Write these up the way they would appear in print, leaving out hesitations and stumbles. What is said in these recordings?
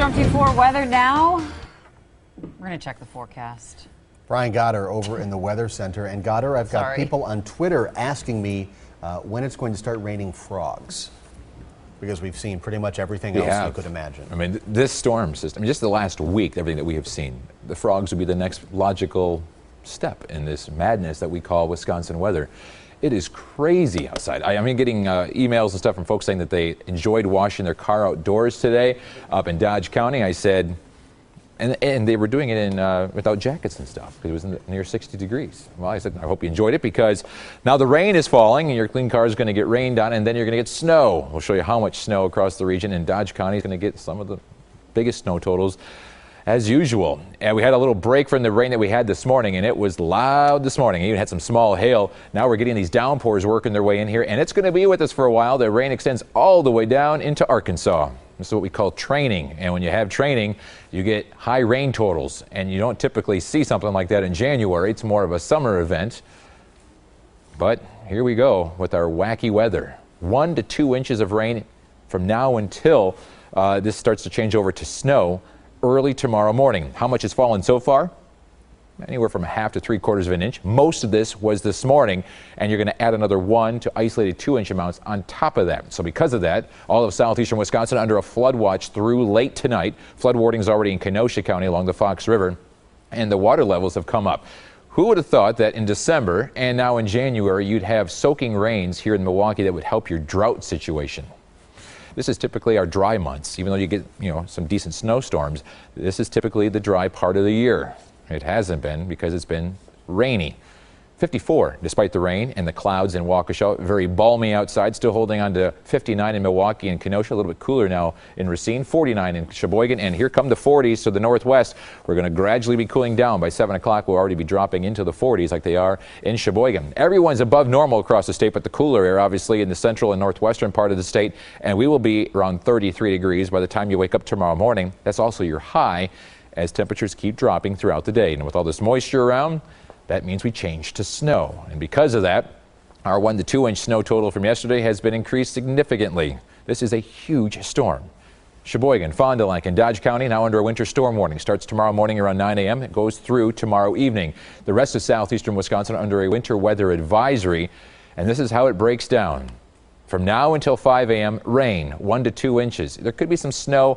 Storm Team 4 weather now. We're going to check the forecast. Brian Goddard over in the Weather Center. And Goddard, I've got people on Twitter asking me when it's going to start raining frogs. Because we've seen pretty much everything else you could imagine. I mean, this storm system, just the last week, everything that we have seen, the frogs would be the next logical step in this madness that we call Wisconsin weather. It is crazy outside. I mean, getting emails and stuff from folks saying that they enjoyed washing their car outdoors today up in Dodge County. I said, and they were doing it in without jackets and stuff because it was near 60 degrees. Well, I said, I hope you enjoyed it because now the rain is falling and your clean car is going to get rained on and then you're going to get snow. We'll show you how much snow across the region, and Dodge County is going to get some of the biggest snow totals as usual. And we had a little break from the rain that we had this morning, and it was loud this morning. Even had some small hail. Now we're getting these downpours working their way in here, and it's going to be with us for a while. The rain extends all the way down into Arkansas. This is what we call training, and when you have training, you get high rain totals, and you don't typically see something like that in January. It's more of a summer event. But here we go with our wacky weather. 1 to 2 inches of rain from now until this starts to change over to snow early tomorrow morning. How much has fallen so far? Anywhere from 1/2 to 3/4 of an inch. Most of this was this morning, and you're going to add another 1 to isolated 2-inch amounts on top of that. So because of that, all of southeastern Wisconsin under a flood watch through late tonight. Flood warnings already in Kenosha County along the Fox River, and the water levels have come up. Who would have thought that in December and now in January you'd have soaking rains here in Milwaukee that would help your drought situation? This is typically our dry months. Even though you get, some decent snowstorms, this is typically the dry part of the year. It hasn't been because it's been rainy. 54 despite the rain and the clouds in Waukesha. Very balmy outside, still holding on to 59 in Milwaukee and Kenosha. A little bit cooler now in Racine, 49 in Sheboygan, and here come the 40s to the northwest. We're going to gradually be cooling down. By 7 o'clock, we'll already be dropping into the 40s like they are in Sheboygan. Everyone's above normal across the state, but the cooler air obviously in the central and northwestern part of the state, and we will be around 33 degrees by the time you wake up tomorrow morning. That's also your high as temperatures keep dropping throughout the day. And with all this moisture around, that means we change to snow. And because of that, our 1 to 2 inch snow total from yesterday has been increased significantly. This is a huge storm. Sheboygan, Fond du Lac, and Dodge County now under a winter storm warning. Starts tomorrow morning around 9 a.m. It goes through tomorrow evening. The rest of southeastern Wisconsin under a winter weather advisory. And this is how it breaks down. From now until 5 a.m., rain, 1 to 2 inches. There could be some snow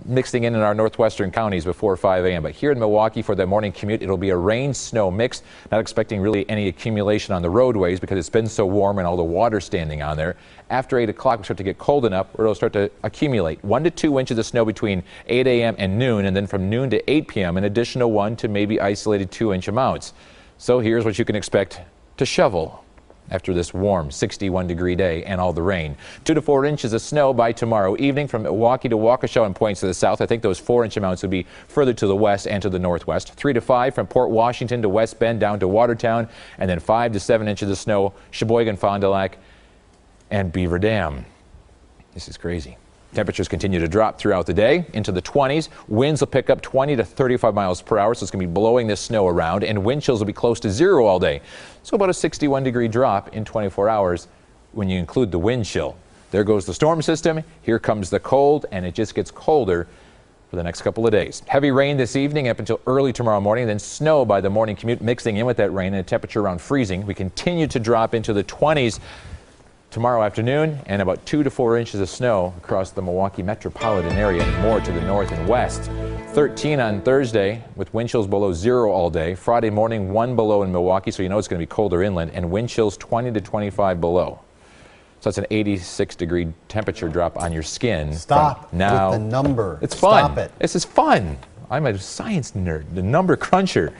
mixing in our northwestern counties before 5 a.m. But here in Milwaukee for the morning commute, it'll be a rain-snow mix. Not expecting really any accumulation on the roadways because it's been so warm and all the water standing on there. After 8 o'clock, we start to get cold enough where it'll start to accumulate. 1 to 2 inches of snow between 8 a.m. and noon, and then from noon to 8 p.m., an additional 1 to maybe isolated 2-inch amounts. So here's what you can expect to shovel after this warm 61-degree day and all the rain. 2 to 4 inches of snow by tomorrow evening from Milwaukee to Waukesha and points to the south. I think those 4-inch amounts would be further to the west and to the northwest. 3 to 5 from Port Washington to West Bend down to Watertown, and then 5 to 7 inches of snow Sheboygan, Fond du Lac, and Beaver Dam. This is crazy. Temperatures continue to drop throughout the day into the 20s. Winds will pick up 20 to 35 miles per hour, so it's going to be blowing this snow around, and wind chills will be close to 0 all day. So about a 61-degree drop in 24 hours when you include the wind chill. There goes the storm system. Here comes the cold, and it just gets colder for the next couple of days. Heavy rain this evening up until early tomorrow morning, then snow by the morning commute mixing in with that rain and a temperature around freezing. We continue to drop into the 20s tomorrow afternoon, and about 2 to 4 inches of snow across the Milwaukee metropolitan area and more to the north and west. 13 on Thursday with wind chills below 0 all day. Friday morning 1 below in Milwaukee, so you know it's going to be colder inland, and wind chills 20 to 25 below. So that's an 86-degree temperature drop on your skin. Stop now. With the number. It's fun. Stop it. This is fun. I'm a science nerd, the number cruncher.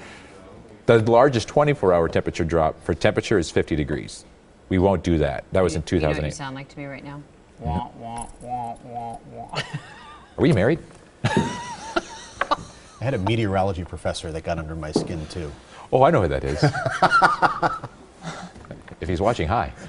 The largest 24-hour temperature drop for temperature is 50 degrees. We won't do that. That was in 2008. You know what you sound like to me right now? Wah, wah, wah, wah, wah. Are we married? I had a meteorology professor that got under my skin, too. Oh, I know who that is. If he's watching, hi.